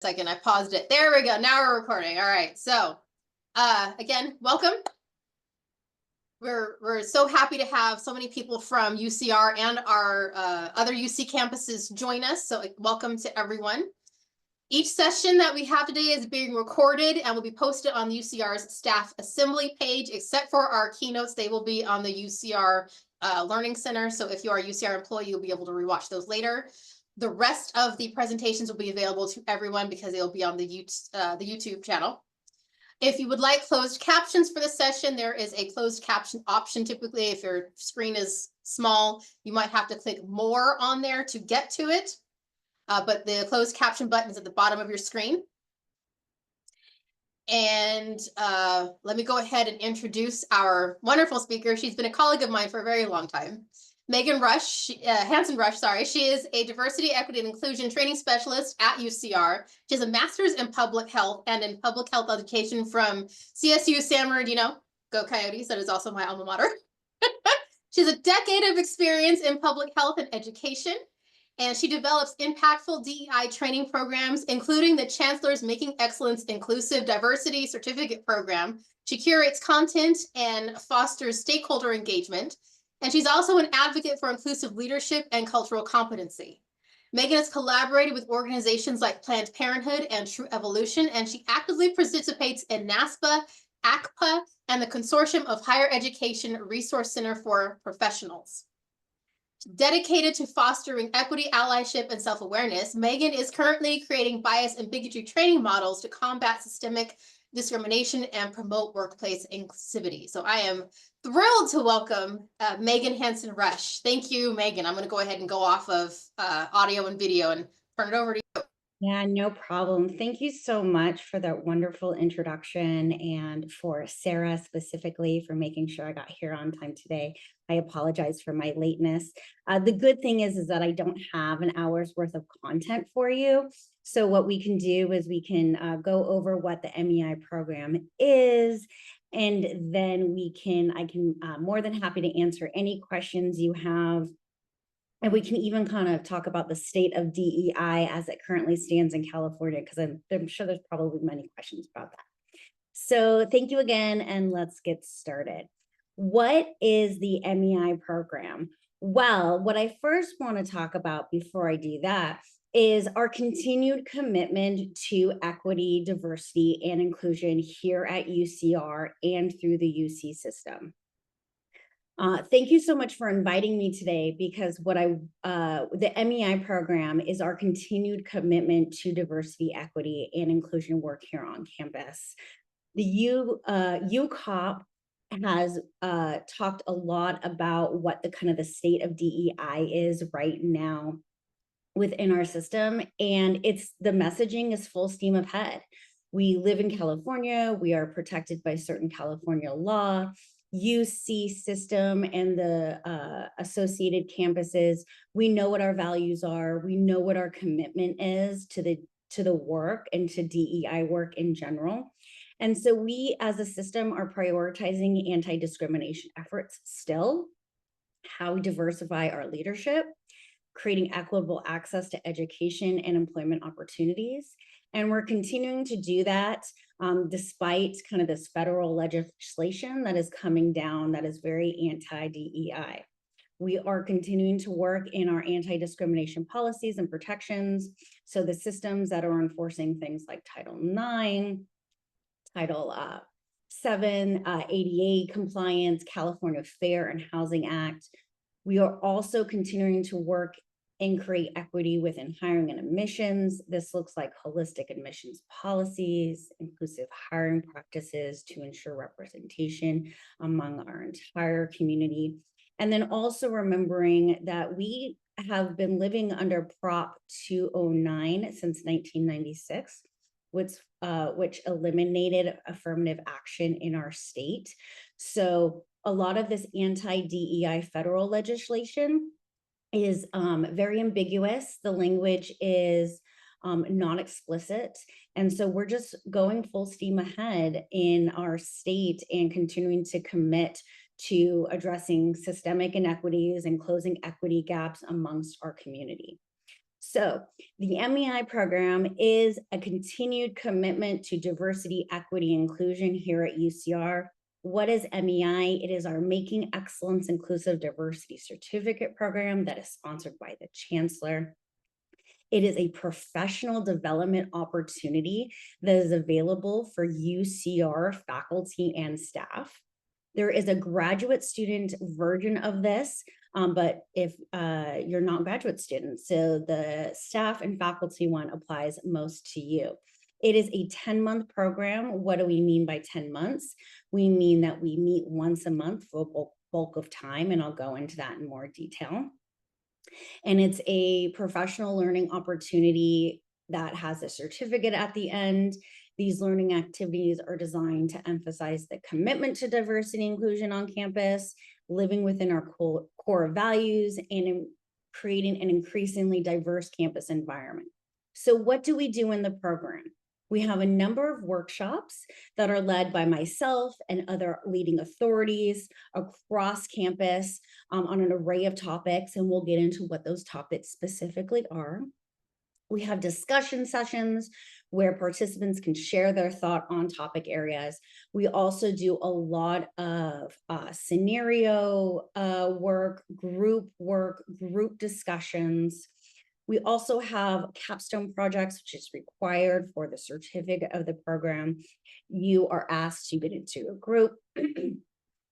Second, I paused it. There we go. Now we're recording. All right. So again, welcome. We're so happy to have so many people from UCR and our other UC campuses join us. So welcome to everyone. Each session that we have today is being recorded and will be posted on the UCR's staff assembly page, except for our keynotes. They will be on the UCR Learning Center. So if you are a UCR employee, you'll be able to rewatch those later. The rest of the presentations will be available to everyone because they'll be on the YouTube channel. If you would like closed captions for this session, there is a closed caption option. Typically, if your screen is small, you might have to click more on there to get to it. But the closed caption button is at the bottom of your screen. And let me go ahead and introduce our wonderful speaker. She's been a colleague of mine for a very long time. Megan Hansen Rush, sorry. She is a diversity, equity, and inclusion training specialist at UCR. She has a master's in public health and in public health education from CSU San Bernardino. Go Coyotes, that is also my alma mater. She has a decade of experience in public health and education, and she develops impactful DEI training programs, including the Chancellor's Making Excellence Inclusive Diversity Certificate Program. She curates content and fosters stakeholder engagement. And she's also an advocate for inclusive leadership and cultural competency. Megan has collaborated with organizations like Planned Parenthood and True Evolution, and she actively participates in NASPA, ACPA, and the Consortium of Higher Education Resource Center for Professionals. Dedicated to fostering equity, allyship, and self-awareness, Megan is currently creating bias and bigotry training models to combat systemic discrimination and promote workplace inclusivity. So I am thrilled to welcome Megan Hansen Rush. Thank you, Megan. I'm going to go ahead and go off of audio and video and turn it over to you. Yeah, no problem. Thank you so much for that wonderful introduction, and for Sarah specifically for making sure I got here on time today. I apologize for my lateness. The good thing is that I don't have an hour's worth of content for you. So what we can do is we can go over what the MEI program is, and then I can more than happy to answer any questions you have. And we can even kind of talk about the state of DEI as it currently stands in California, because I'm sure there's probably many questions about that. So thank you again, and let's get started. What is the MEI program? Well, what I first want to talk about before I do that is our continued commitment to equity, diversity, and inclusion here at UCR and through the UC system. Thank you so much for inviting me today, because the MEI program is our continued commitment to diversity, equity, and inclusion work here on campus. The UCOP has talked a lot about what the state of DEI is right now within our system, and the messaging is full steam ahead. We live in California. We are protected by certain California law. UC system and the associated campuses, we know what our values are. We know what our commitment is to the work and to DEI work in general. And so we as a system are prioritizing anti-discrimination efforts still, how we diversify our leadership, creating equitable access to education and employment opportunities. And we're continuing to do that despite this federal legislation that is coming down that is very anti-DEI. We are continuing to work in our anti-discrimination policies and protections. So the systems that are enforcing things like Title IX, Title 7, ADA compliance, California Fair and Housing Act. We are also continuing to work and create equity within hiring and admissions. This looks like holistic admissions policies, inclusive hiring practices to ensure representation among our entire community. And then also remembering that we have been living under Prop 209 since 1996, which eliminated affirmative action in our state. So a lot of this anti-DEI federal legislation is very ambiguous. The language is not explicit. And so we're just going full steam ahead in our state and continuing to commit to addressing systemic inequities and closing equity gaps amongst our community. So the MEI program is a continued commitment to diversity, equity, inclusion here at UCR. What is MEI? It is our Making Excellence Inclusive Diversity Certificate program that is sponsored by the Chancellor. It is a professional development opportunity that is available for UCR faculty and staff. There is a graduate student version of this, but if you're not graduate students, so the staff and faculty one applies most to you. It is a 10-month program. What do we mean by 10 months? We mean that we meet once a month for a bulk of time, and I'll go into that in more detail. And it's a professional learning opportunity that has a certificate at the end. These learning activities are designed to emphasize the commitment to diversity and inclusion on campus, living within our core values, and creating an increasingly diverse campus environment. So what do we do in the program? We have a number of workshops that are led by myself and other leading authorities across campus on an array of topics, and we'll get into what those topics specifically are. We have discussion sessions where participants can share their thought on topic areas. We also do a lot of scenario work, group discussions. We also have capstone projects, which is required for the certificate of the program. You are asked to get into a group,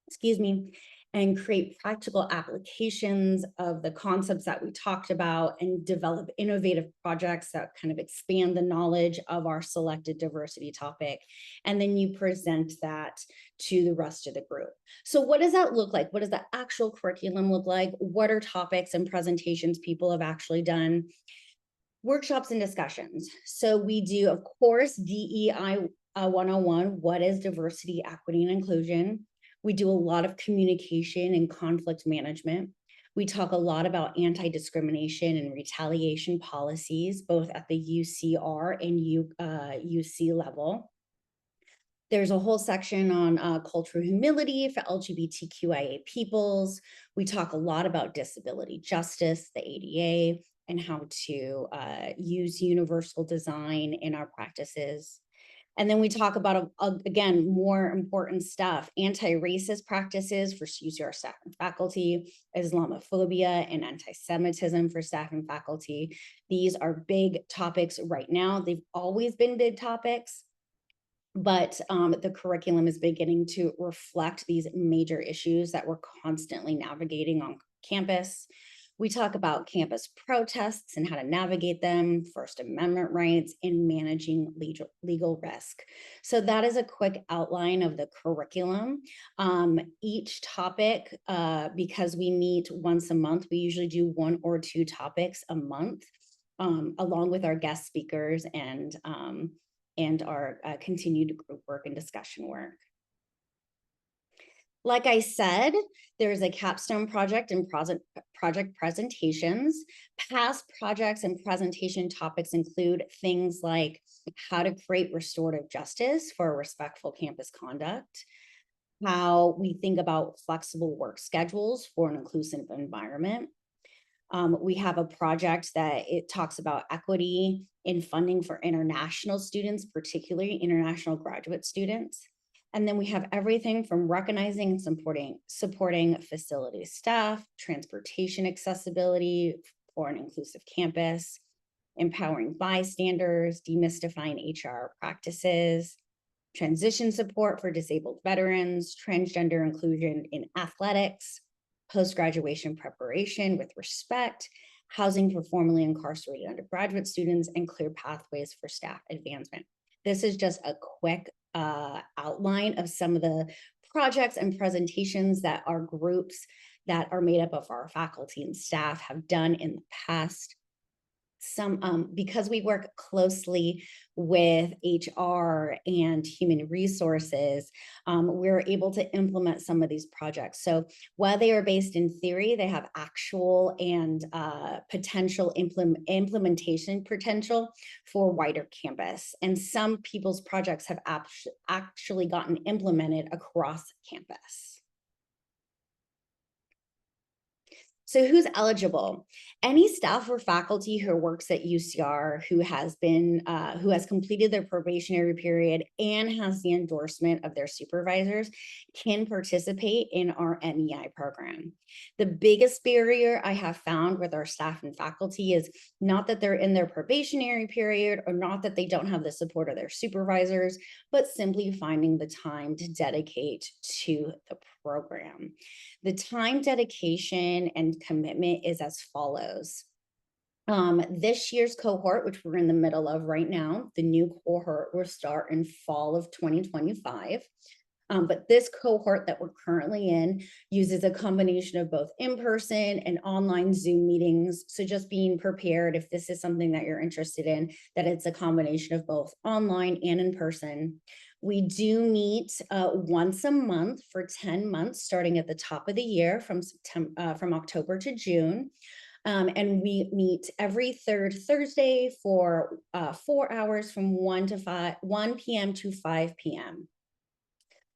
excuse me, and create practical applications of the concepts that we talked about and develop innovative projects that kind of expand the knowledge of our selected diversity topic. And then you present that to the rest of the group. So what does that look like? What does the actual curriculum look like? What are topics and presentations people have actually done? Workshops and discussions. So we do, of course, DEI 101, what is diversity, equity, and inclusion? We do a lot of communication and conflict management. We talk a lot about anti-discrimination and retaliation policies, both at the UCR and UC level. There's a whole section on cultural humility for LGBTQIA peoples. We talk a lot about disability justice, the ADA, and how to use universal design in our practices. And then we talk about, again, more important stuff, anti-racist practices for UCR staff and faculty, Islamophobia and anti-Semitism for staff and faculty. These are big topics right now. They've always been big topics, but the curriculum is beginning to reflect these major issues that we're constantly navigating on campus. We talk about campus protests and how to navigate them, First Amendment rights, and managing legal risk. So that is a quick outline of the curriculum. Each topic, because we meet once a month, we usually do 1 or 2 topics a month, along with our guest speakers and our continued group work and discussion work. Like I said, there's a capstone project and project presentations. Past projects and presentation topics include things like how to create restorative justice for respectful campus conduct, how we think about flexible work schedules for an inclusive environment. We have a project that it talks about equity in funding for international students, particularly international graduate students. And then we have everything from recognizing and supporting facility staff, transportation accessibility for an inclusive campus, empowering bystanders, demystifying HR practices, transition support for disabled veterans, transgender inclusion in athletics, post-graduation preparation with respect, housing for formerly incarcerated undergraduate students, and clear pathways for staff advancement. This is just a quick outline of some of the projects and presentations that our groups that are made up of our faculty and staff have done in the past. Because we work closely with HR and human resources, we're able to implement some of these projects. So while they are based in theory, they have actual and potential implementation potential for wider campus. And some people's projects have actually gotten implemented across campus. So who's eligible? Any staff or faculty who works at UCR who has completed their probationary period and has the endorsement of their supervisors can participate in our MEI program. The biggest barrier I have found with our staff and faculty is not that they're in their probationary period or not that they don't have the support of their supervisors, but simply finding the time to dedicate to the program. The time dedication and commitment is as follows. This year's cohort, which we're in the middle of right now, the new cohort will start in fall of 2025. But this cohort that we're currently in uses a combination of both in-person and online Zoom meetings. So just being prepared, if this is something that you're interested in, that it's a combination of both online and in person. We do meet once a month for 10 months, starting at the top of the year from October to June. And we meet every third Thursday for 4 hours from 1 p.m. to 5 p.m.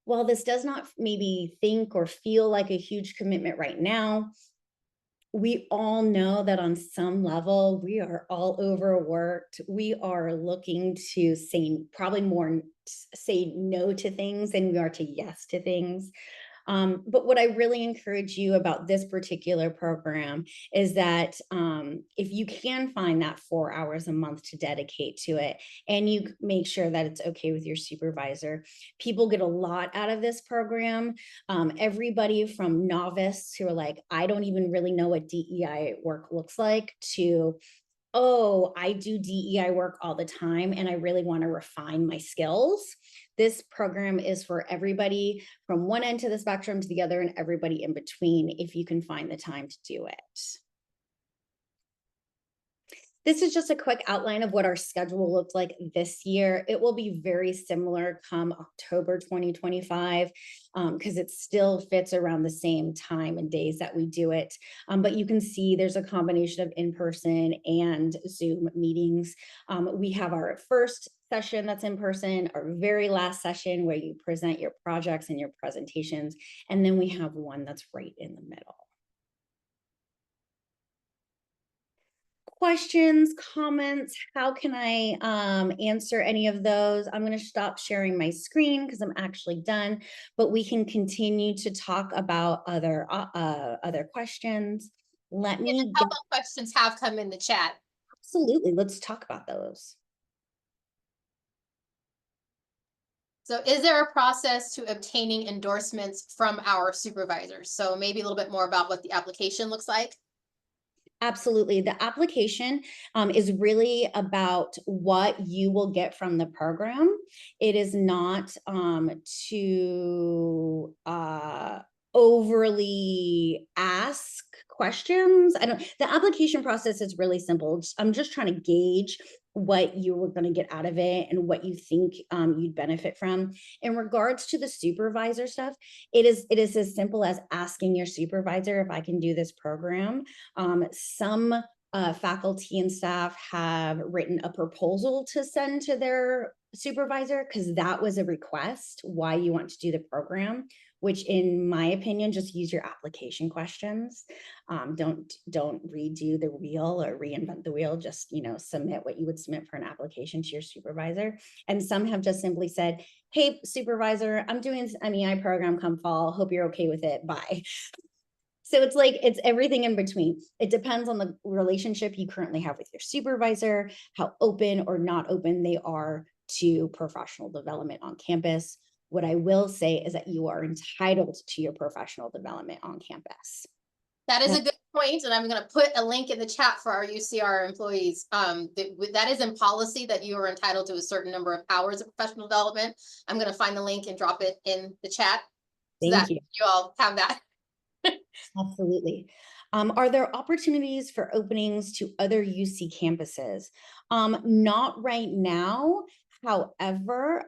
While this does not maybe think or feel like a huge commitment right now, we all know that on some level, we are all overworked. We are looking to probably more say no to things than we are to yes to things. But what I really encourage you about this particular program is that if you can find that 4 hours a month to dedicate to it, and you make sure that it's okay with your supervisor, people get a lot out of this program. Everybody from novice who are like, I don't even really know what DEI work looks like, to oh, I do DEI work all the time and I really want to refine my skills. This program is for everybody from one end to the spectrum to the other and everybody in between if you can find the time to do it. This is just a quick outline of what our schedule looks like this year. It will be very similar come October 2025 because it still fits around the same time and days that we do it. But you can see there's a combination of in-person and Zoom meetings. We have our first session that's in person, our very last session where you present your projects and your presentations, and then we have one that's right in the middle. Questions, comments, how can I answer any of those? I'm going to stop sharing my screen because I'm actually done, but we can continue to talk about other questions. Let Yeah, me a couple of questions have come in the chat. absolutely, let's talk about those. So is there a process to obtaining endorsements from our supervisors? So maybe a little bit more about what the application looks like. Absolutely. The application is really about what you will get from the program. It is not to overly ask questions. The application process is really simple. I'm just trying to gauge what you were going to get out of it and what you think you'd benefit from. In regards to the supervisor stuff, it is as simple as asking your supervisor if I can do this program. Some faculty and staff have written a proposal to send to their supervisor because that was a request why you want to do the program, which in my opinion, just use your application questions. Don't redo the wheel or reinvent the wheel. Just, submit what you would submit for an application to your supervisor. And some have just simply said, hey, supervisor, I'm doing this MEI program come fall. Hope you're okay with it. Bye. So it's everything in between. It depends on the relationship you currently have with your supervisor, how open or not open they are to professional development on campus. What I will say is that you are entitled to your professional development on campus. That is a good point, and I'm going to put a link in the chat for our UCR employees. That is in policy that you are entitled to a certain number of hours of professional development. I'm going to find the link and drop it in the chat so Thank that you. you all have that. Absolutely. Are there opportunities for openings to other UC campuses? Not right now. However,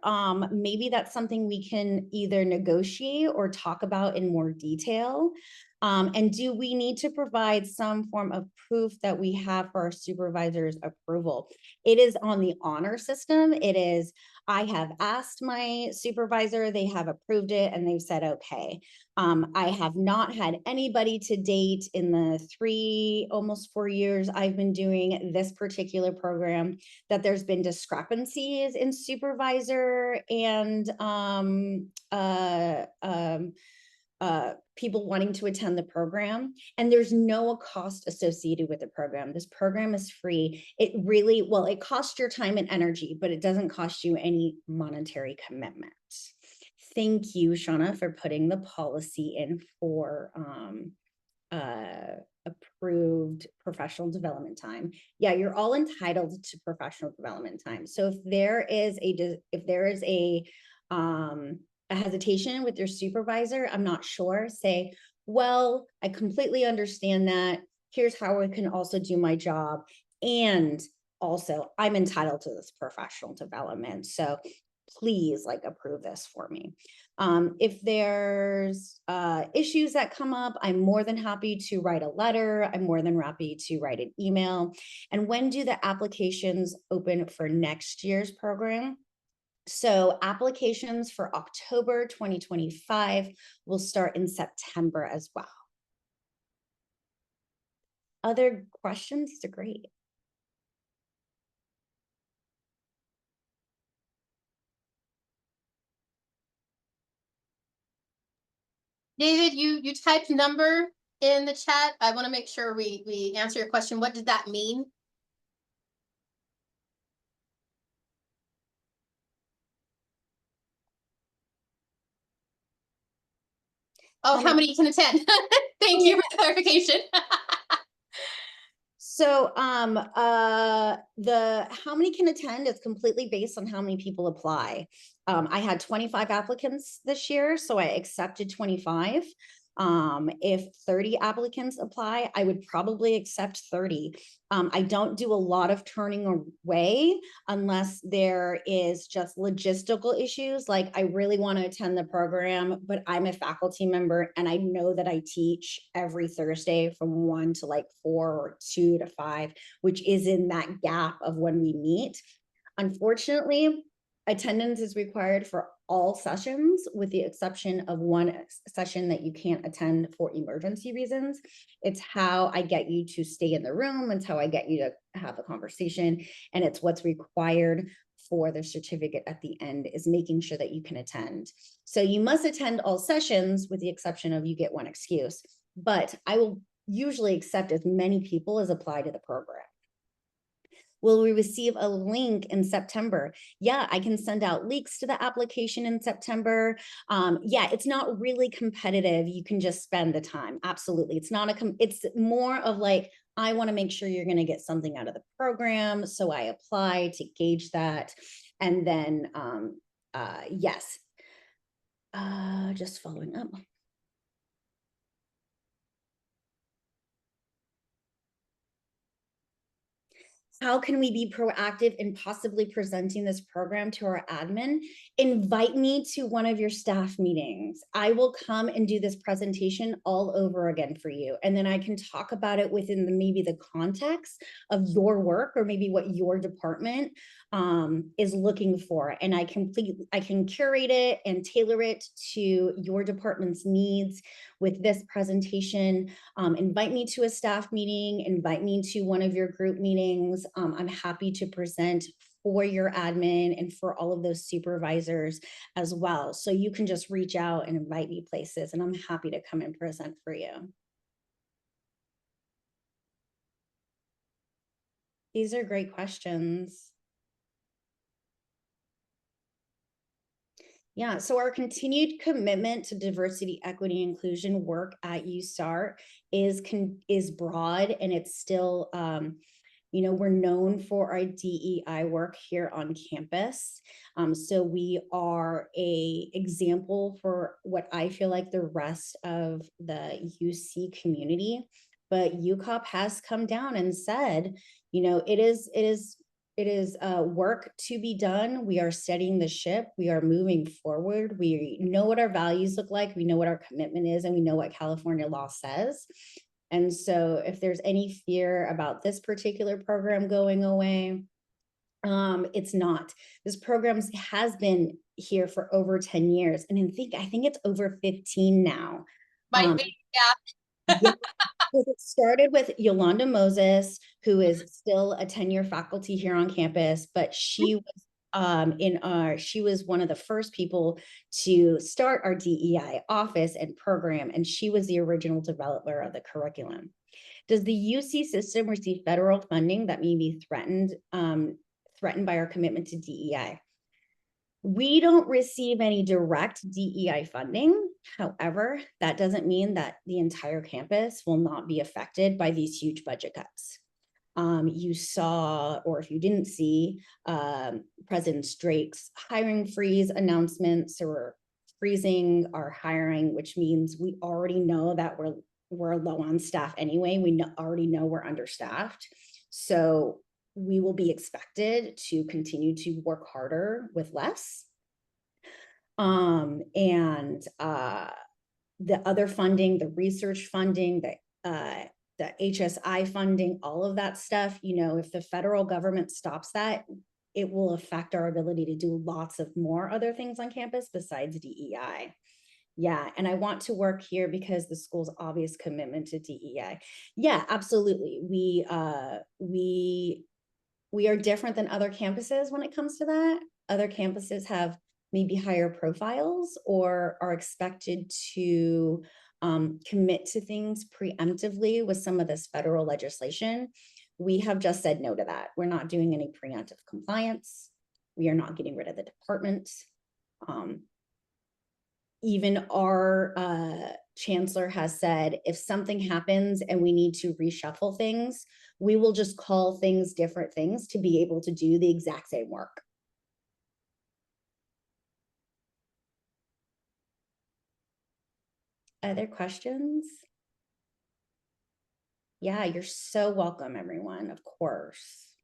maybe that's something we can either negotiate or talk about in more detail. And do we need to provide some form of proof that we have for our supervisor's approval? It is on the honor system. It is, I have asked my supervisor, they have approved it, and they've said, okay. I have not had anybody to date in the almost 4 years I've been doing this particular program that there's been discrepancies in supervisor and people wanting to attend the program, and there's no cost associated with the program. This program is free. It really, well, it costs your time and energy, but it doesn't cost you any monetary commitment. Thank you, Shauna, for putting the policy in for approved professional development time. Yeah, you're all entitled to professional development time. So if there is a hesitation with your supervisor, I'm not sure, say, well, I completely understand that. Here's how I can also do my job. And also, I'm entitled to this professional development. So please approve this for me. If there's issues that come up, I'm more than happy to write a letter. I'm more than happy to write an email. And when do the applications open for next year's program? So applications for October 2025 will start in September as well. Other questions? These are great. David, you typed number in the chat. I want to make sure we answer your question. What did that mean? Oh, how many can attend? Thank you for the clarification. So the how many can attend is completely based on how many people apply. I had 25 applicants this year, so I accepted 25. If 30 applicants apply, I would probably accept 30. I don't do a lot of turning away unless there is just logistical issues. Like I really want to attend the program, but I'm a faculty member and I know that I teach every Thursday from 1 to 4 or 2 to 5, which is in that gap of when we meet. Unfortunately, attendance is required for all sessions with the exception of one session that you can't attend for emergency reasons. It's how I get you to stay in the room. It's how I get you to have a conversation. And it's what's required for the certificate at the end is making sure that you can attend. So you must attend all sessions with the exception of you get one excuse, but I will usually accept as many people as apply to the program. Will we receive a link in September? Yeah, I can send out links to the application in September. Yeah, it's not really competitive. You can just spend the time. Absolutely. It's not it's more of I want to make sure you're going to get something out of the program. So I apply to gauge that. And then, yes, just following up. How can we be proactive in possibly presenting this program to our admin? Invite me to one of your staff meetings. I will come and do this presentation all over again for you. And then I can talk about it within maybe the context of your work or maybe what your department is looking for. And I can curate it and tailor it to your department's needs with this presentation. Invite me to a staff meeting, invite me to one of your group meetings. I'm happy to present for your admin and for all of those supervisors as well. So you can just reach out and invite me places, and I'm happy to come and present for you. These are great questions. Yeah, so our continued commitment to diversity, equity, inclusion work at USART is broad, and it's still, we're known for our DEI work here on campus. So we are an example for what I feel like the rest of the UC community. But UCOP has come down and said, it is work to be done. We are steadying the ship. We are moving forward. We know what our values look like. We know what our commitment is, and we know what California law says. And so if there's any fear about this particular program going away, it's not. This program has been here for over 10 years. And I think it's over 15 now. My baby, yeah. Yeah, it started with Yolanda Moses, who is still a 10-year faculty here on campus, but she was one of the first people to start our DEI office and program, and she was the original developer of the curriculum. Does the UC system receive federal funding that may be threatened by our commitment to DEI? We don't receive any direct DEI funding. However, that doesn't mean that the entire campus will not be affected by these huge budget cuts. You saw, or if you didn't see, President Drake's hiring freeze announcements, or freezing our hiring, which means we already know that we're low on staff anyway. We already know we're understaffed. So we will be expected to continue to work harder with less. The other funding, the research funding, the HSI funding, all of that stuff, if the federal government stops that, it will affect our ability to do lots of more other things on campus besides DEI. Yeah, and I want to work here because the school's obvious commitment to DEI. Yeah, absolutely. We are different than other campuses when it comes to that. Other campuses have maybe higher profiles or are expected to commit to things preemptively with some of this federal legislation. We have just said no to that. We're not doing any preemptive compliance. We are not getting rid of the department. Even our chancellor has said, if something happens and we need to reshuffle things, we will just call things different things to be able to do the exact same work. Other questions? Yeah, you're so welcome, everyone, of course.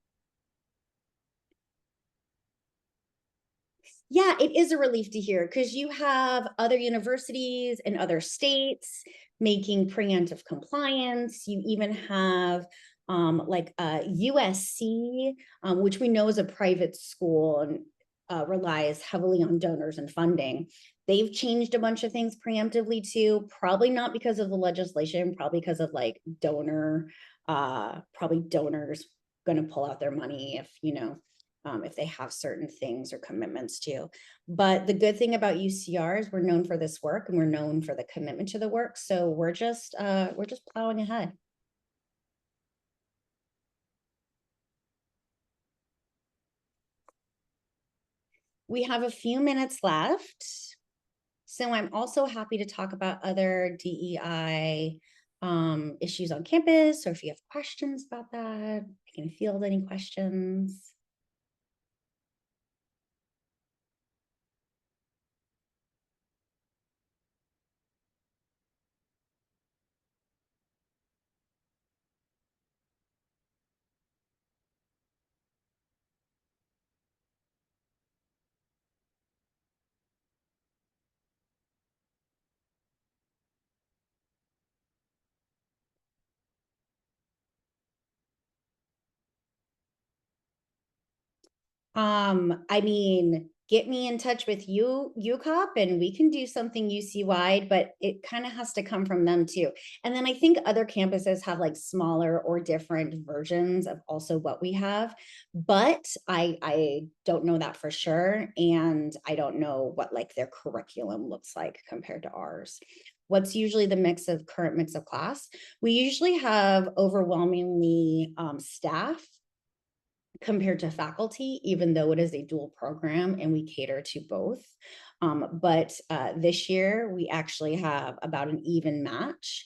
Yeah, it is a relief to hear, because you have other universities in other states making preemptive compliance. You even have like USC, which we know is a private school and relies heavily on donors and funding. They've changed a bunch of things preemptively too, probably not because of the legislation, probably because of like probably donors going to pull out their money if they have certain things or commitments to. But the good thing about UCR is we're known for this work, and we're known for the commitment to the work. So we're just plowing ahead. We have a few minutes left. So I'm also happy to talk about other DEI issues on campus, or if you have questions about that, I can field any questions. I mean, get me in touch with UCOP and we can do something UC wide, but it kind of has to come from them too. And then I think other campuses have like smaller or different versions of also what we have, but I don't know that for sure. And I don't know what like their curriculum looks like compared to ours. What's usually the current mix of class? We usually have overwhelmingly staff compared to faculty, even though it is a dual program and we cater to both. But this year we actually have about an even match,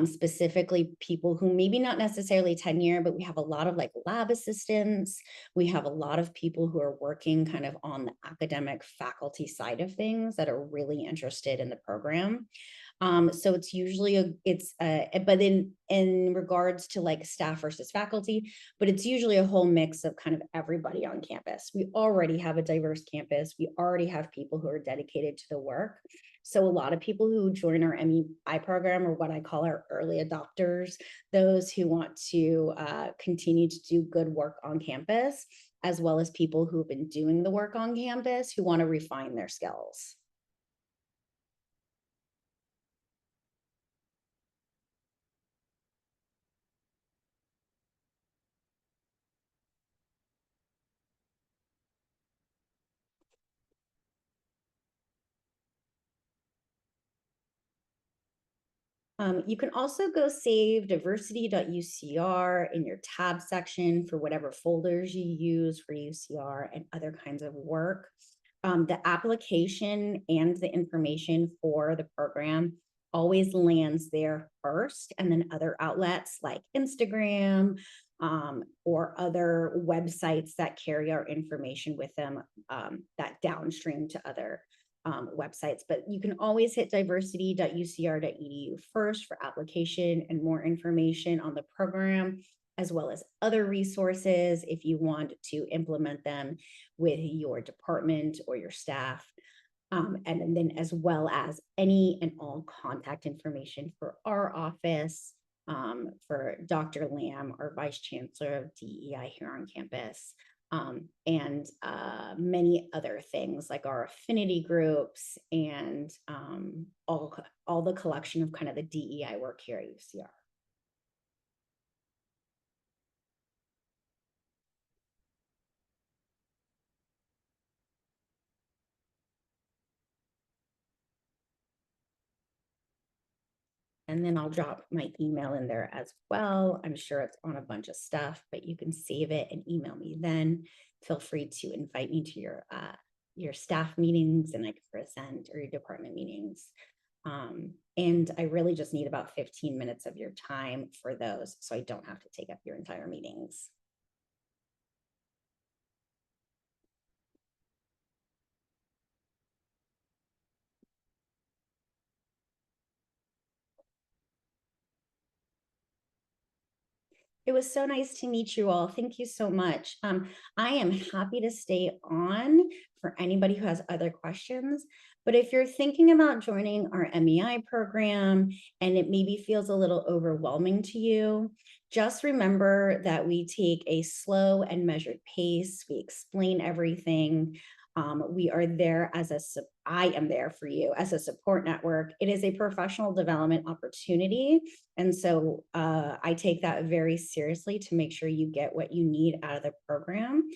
specifically people who maybe not necessarily tenure, but we have a lot of like lab assistants. We have a lot of people who are working kind of on the academic faculty side of things that are really interested in the program. So it's usually but in regards to like staff versus faculty, but it's usually a whole mix of kind of everybody on campus. We already have a diverse campus. We already have people who are dedicated to the work. So a lot of people who join our MEI program are what I call our early adopters, those who want to continue to do good work on campus, as well as people who've been doing the work on campus who want to refine their skills. You can also go save diversity.ucr in your tab section for whatever folders you use for UCR and other kinds of work. The application and the information for the program always lands there first, and then other outlets like Instagram or other websites that carry our information with them that downstream to other websites, but you can always hit diversity.ucr.edu first for application and more information on the program, as well as other resources if you want to implement them with your department or your staff. And then as well as any and all contact information for our office, for Dr. Lamb, our Vice Chancellor of DEI here on campus, and many other things like our affinity groups and all the collection of kind of the DEI work here at UCR. And then I'll drop my email in there as well. I'm sure it's on a bunch of stuff, but you can save it and email me then. Feel free to invite me to your staff meetings and I can present, or your department meetings. And I really just need about 15 minutes of your time for those, so I don't have to take up your entire meetings. It was so nice to meet you all. Thank you so much. I am happy to stay on for anybody who has other questions. But if you're thinking about joining our MEI program and it maybe feels a little overwhelming to you, just remember that we take a slow and measured pace. We explain everything. We are there I am there for you as a support network. It is a professional development opportunity. And so I take that very seriously to make sure you get what you need out of the program.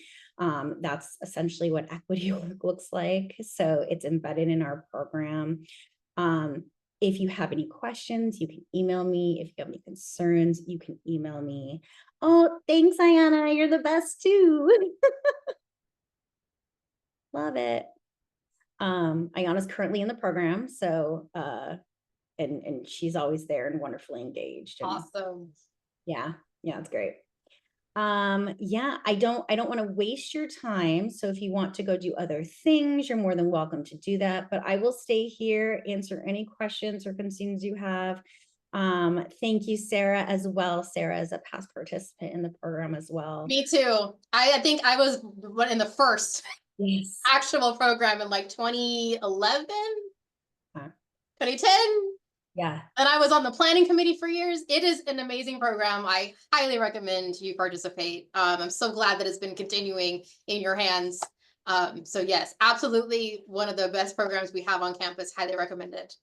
That's essentially what equity work looks like. So it's embedded in our program. If you have any questions, you can email me. If you have any concerns, you can email me. Oh, thanks, Ayana. You're the best too. Love it. Ayana's currently in the program, so and she's always there and wonderfully engaged. And Awesome. yeah, it's great. Yeah, I don't want to waste your time. So if you want to go do other things, you're more than welcome to do that. But I will stay here, answer any questions or concerns you have. Thank you, Sarah, as well. Sarah is a past participant in the program as well. Me too. I think I was in the first Yes. actual program in like 2011, 2010. Yeah. And I was on the planning committee for years. It is an amazing program. I highly recommend you participate. I'm so glad that it's been continuing in your hands. So yes, absolutely one of the best programs we have on campus. Highly recommended.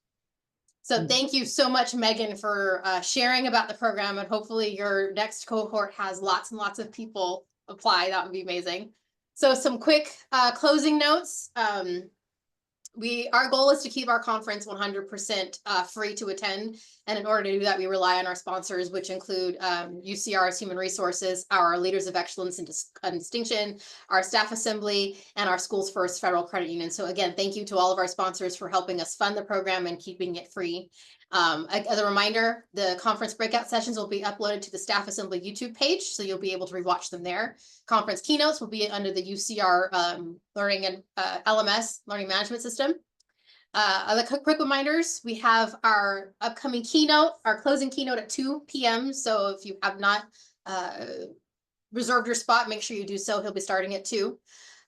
So thank you so much, Megan, for sharing about the program, and hopefully your next cohort has lots and lots of people apply. That would be amazing. So some quick closing notes. Our goal is to keep our conference 100% free to attend. And in order to do that, we rely on our sponsors, which include UCR's Human Resources, our Leaders of Excellence and Distinction, our Staff Assembly, and our Schools First Federal Credit Union. So again, thank you to all of our sponsors for helping us fund the program and keeping it free. As a reminder, the conference breakout sessions will be uploaded to the Staff Assembly YouTube page, so you'll be able to rewatch them there. Conference keynotes will be under the UCR Learning and LMS, Learning Management System. Other quick reminders, we have our upcoming keynote, our closing keynote at 2 p.m. So if you have not reserved your spot, make sure you do so. He'll be starting at 2.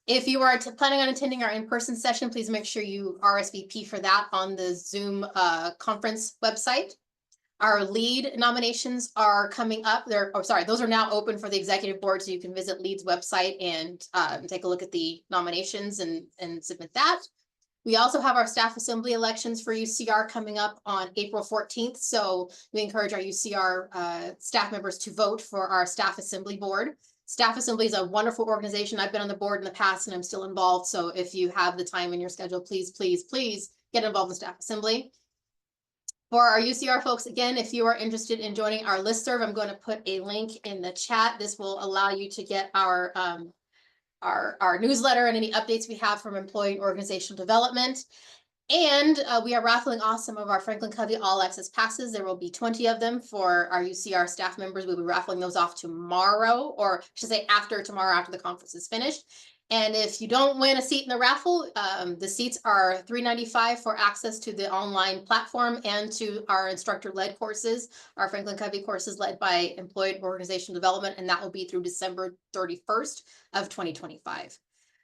If you are planning on attending our in-person session, please make sure you RSVP for that on the Zoom conference website. Our lead nominations are coming up. Those are now open for the executive board, so you can visit LEAD's website and take a look at the nominations and submit that. We also have our staff assembly elections for UCR coming up on April 14th. So we encourage our UCR staff members to vote for our staff assembly board. Staff Assembly is a wonderful organization. I've been on the board in the past and I'm still involved. So if you have the time in your schedule, please, please, please get involved in Staff Assembly. For our UCR folks, again, if you are interested in joining our listserv, I'm going to put a link in the chat. This will allow you to get our newsletter and any updates we have from employee and organizational development. And we are raffling off some of our Franklin Covey All Access Passes. There will be 20 of them for our UCR staff members. We'll be raffling those off tomorrow, or I should say after tomorrow, after the conference is finished. And if you don't win a seat in the raffle, the seats are $395 for access to the online platform and to our instructor-led courses, our Franklin Covey courses led by Employee and Organizational Development, and that will be through December 31st of 2025.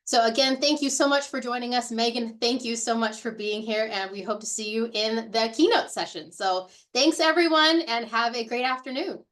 So again, thank you so much for joining us. Megan, thank you so much for being here, and we hope to see you in the keynote session. So thanks everyone, and have a great afternoon.